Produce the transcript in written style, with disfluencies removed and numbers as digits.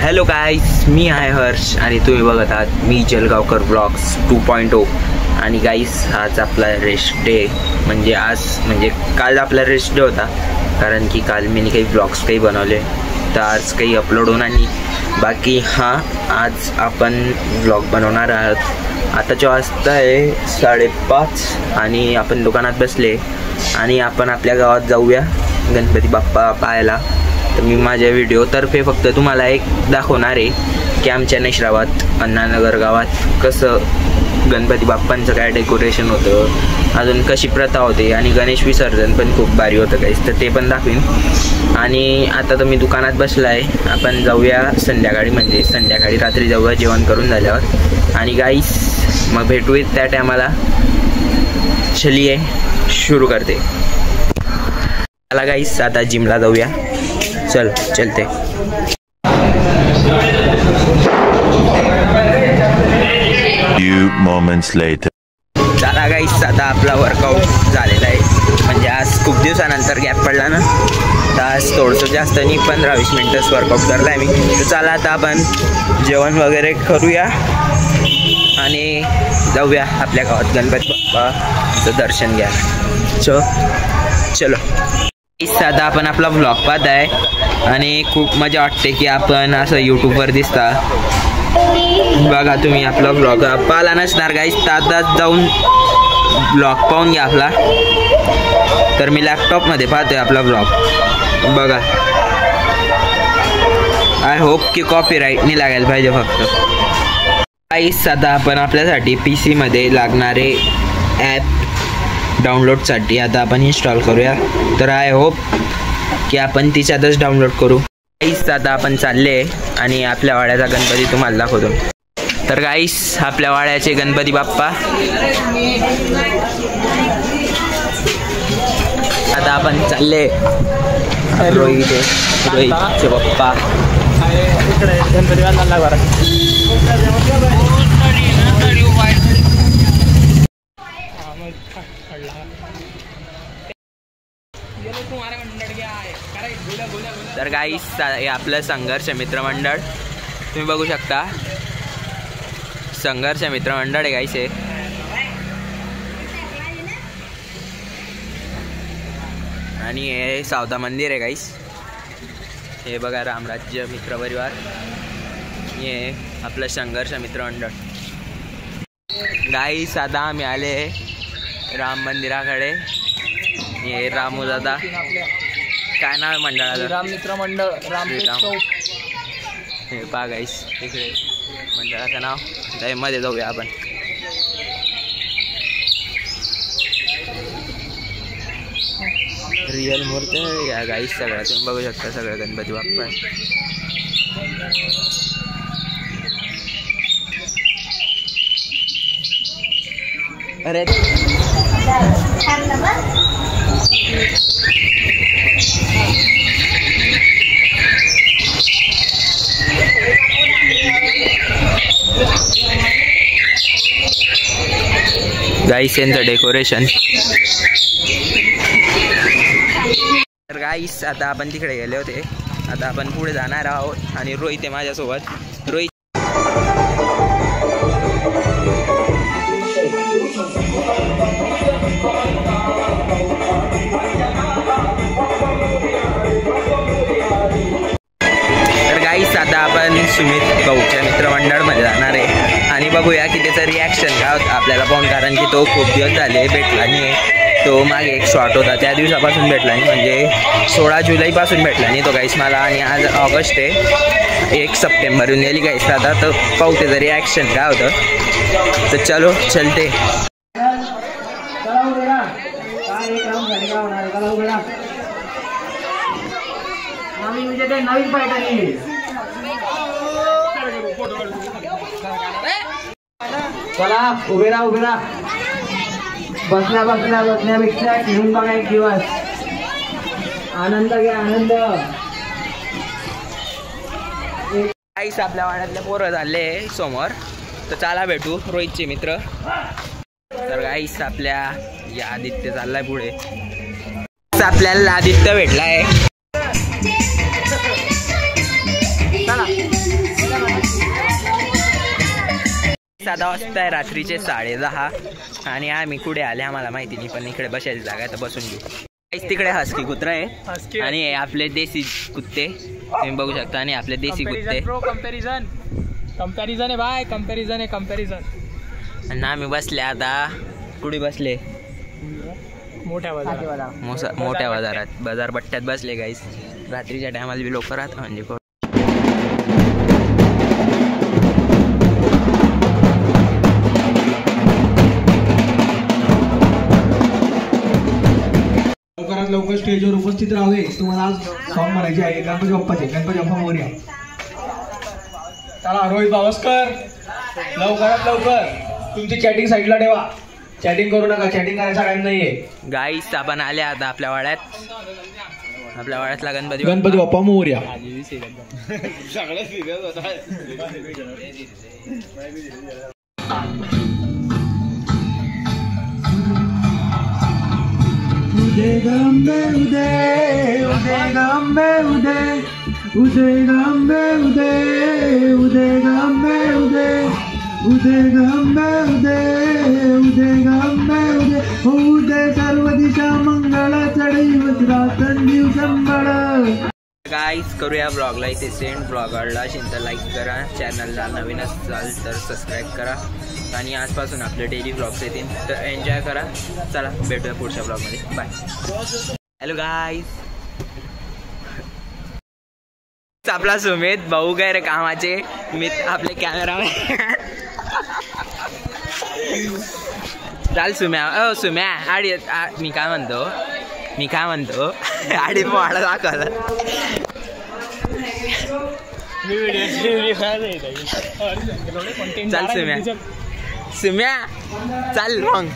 Hello गाईस, मी आहे हर्ष आणि तुम्ही बघत आहात मी जलगावकर ब्लॉग्स 2.0. आणि गाईस, आज आपला रेस्ट डे म्हणजे काल आपला रेस्ट डे होता, कारण की काल मी काही ब्लॉग्स काही बनवले तर आज काही अपलोड होणार नाही. बाकी आज आपण ब्लॉग बनवणार आहोत. आताच्या वाजता आहे 5:30 आणि आपण दुकानात बसले आणि आपण आपल्या गावात जाऊया गणपती बाप्पा पाहायला. तर मी माझ्या व्हिडिओतर्फे फक्त तुम्हाला एक दाखवणार आहे की आमच्या नैश्रावात अण्णानगर गावात कसं गणपती बाप्पांचं काय डेकोरेशन होतं, अजून कशी प्रथा होते आणि गणेश विसर्जन पण खूप भारी होतं गाईस, तर ते पण दाखवीन. आणि आता तर मी दुकानात बसला आहे, आपण जाऊया संध्याकाळी रात्री जाऊया जेवण करून झाल्यावर. आणि गाईस मग भेटू त्या टायमाला. चलिए सुरू करते. चला गाईस, आता जिमला जाऊया. चलते. Few moments later. चला गाईस, आता आपला वर्कआउट झालेला आहे. म्हणजे आज खूप दिवसानंतर गॅप पडला ना, तर आज थोडंसं जास्त नाही 15-20 मिनिटच वर्कआउट करला आहे मी. तर चला आता आपण जेवण वगैरे करूया आणि जाऊया आपल्या गावात गणपती बाप्पाचं दर्शन घ्या. चलो. आता आपण आपला व्लॉग पाहत आहे आणि खूप मजा वाटते की आपण असं यूट्यूबवर दिसता. बघा, तुम्ही आपला व्लॉग पाहिला नसणार गाईस, तर आता जाऊन व्लॉग पाहून घ्या आपला. तर मी लॅपटॉपमध्ये पाहतोय आपला व्लॉग. बघा, आय होप की कॉपीराईट नाही लागायला पाहिजे फक्त. गाईस, आता आपण आपल्यासाठी PC मध्ये लागणारे ॲप डाउनलोडसाठी आता आपण इन्स्टॉल करूया. तर आय होप की आपण तिच्यातच डाउनलोड करू. गाईस, आता आपण चालले आणि आपल्या वाड्याचा गणपती तुम्हाला दाखवतो. तर गाईस, आपल्या वाड्याचे गणपती बाप्पा आता आपण चालले. रोहितचे बाप्पा गणपती तर गाईस, हे आपलं संघर्ष मित्रमंडळ तुम्ही बघू शकता. संघर्ष मित्रमंडळ आहे गाईस हे. आणि हे सावता मंदिर आहे गाईस. हे बघा, रामराज्य मित्र परिवार. हे आपलं संघर्ष मित्रमंडळ. गाईस, आता आम्ही आले राम मंदिराकडे. हे रामू दादा, काय नाव आहे मंडळाचं? राम मित्र मंडळ, रामपेठ चौक. हे पहा गाईस, इकडे मंडळाचं नाव. तर मध्ये जाऊया आपण. रिअल मूर्ती या गाईस सगळ्या तुम्ही बघू शकता. सगळं गणपती बाप्पा आहे. अरे गाईस, यांचं डेकोरेशन. तर गाईस, आता आपण तिकडे गेले होते, आता आपण पुढे जाणार आहोत आणि रोहित आहे माझ्यासोबत. रोहित, तर गाईस, आता आपण सुमित भाऊच्या मित्रमंडळमध्ये जाणार आहे आणि बघूया की त्याचं रिॲक्शन काय होतं आपल्याला पाहून, कारण की तो खूप दिवस झाले भेटला नाही. तो मागे एक शॉट होता, त्या दिवसापासून भेटला नाही, म्हणजे 16 जुलैपासून भेटला नाही तो गाईस मला. आणि आज ऑगस्ट आहे, 1 सप्टेंबर येऊन गेली गाईस. आता तर पाहू त्याचं रिॲक्शन काय होतं. तर चलते. चला, उभे राहा. बसण्यापेक्षा खेळून बघा एक दिवस. आनंद घ्या, आनंद. गाईस, आपल्या वाड्यातले पोरं झाले समोर, तर चला भेटू रोहितचे मित्र. तर गाईस, आपल्या या आदित्य चाललाय पुढे. आपल्याला आदित्य भेटलाय. चला. आता वाजताय रात्रीचे 10:30 आणि आम्ही कुठे आले आम्हाला माहिती नाही, पण इकडे बसायची जागा आहे तर बसून घेऊ. तिकडे हस्की कुत्रा आहे आणि आपले देसी कुत्ते तुम्ही बघू शकता आणि आपले देसी कुत्ते. कंपॅरिझन आहे बाय, कंपॅरिझन आहे कंपॅरिझन. आणि आम्ही बसले आता कुठे बसले मोठ्या बाजारात बाजार बट्ट्यात बसले गाईस. रात्रीच्या टायमाला बी लोक राहतात म्हणजे लवकर स्टेजवर उपस्थित राहावे. तुम्हाला आज सॉंग म्हणायचे आहे गणपती बाप्पाचे. गणपती बाप्पा मोरया. चला रोहित बावस्कर लवकरात लवकर तुमची चॅटिंग साईडला ठेवा. चॅटिंग करू नका, चॅटिंग करायचा टाइम नाहीये. गाईस आपण आले आता आपल्या वाड्यातला गणपती बाप्पा मोरया. उदय गंबे उदय, उदय गंबे उदय, उदय गंबे उदय, उदय गंबे उदय, उदय गंबे उदय, उदय गंबे उदय. उदय सर्व दिशा मंगळ, चढई वज्रा संजीव संबळ. गाईस करूया ब्लॉगला इथे सेंड. ब्लॉग आवडला असेल तर लाईक करा, चॅनलला नवीन असाल तर सबस्क्राईब करा आणि आजपासून आपले डेली ब्लॉग्स येतील तर एन्जॉय करा. चला भेटूया पुढच्या ब्लॉगमध्ये. बाय. हॅलो गाईस, आपला सुमित भाऊ गैर कामाचे मी आपले कॅमेरामॅन. चाल सुम्या सुम्या आडी मी काय म्हणतो आडी वाडा दाखवला. चाल सुम्या चाल मग.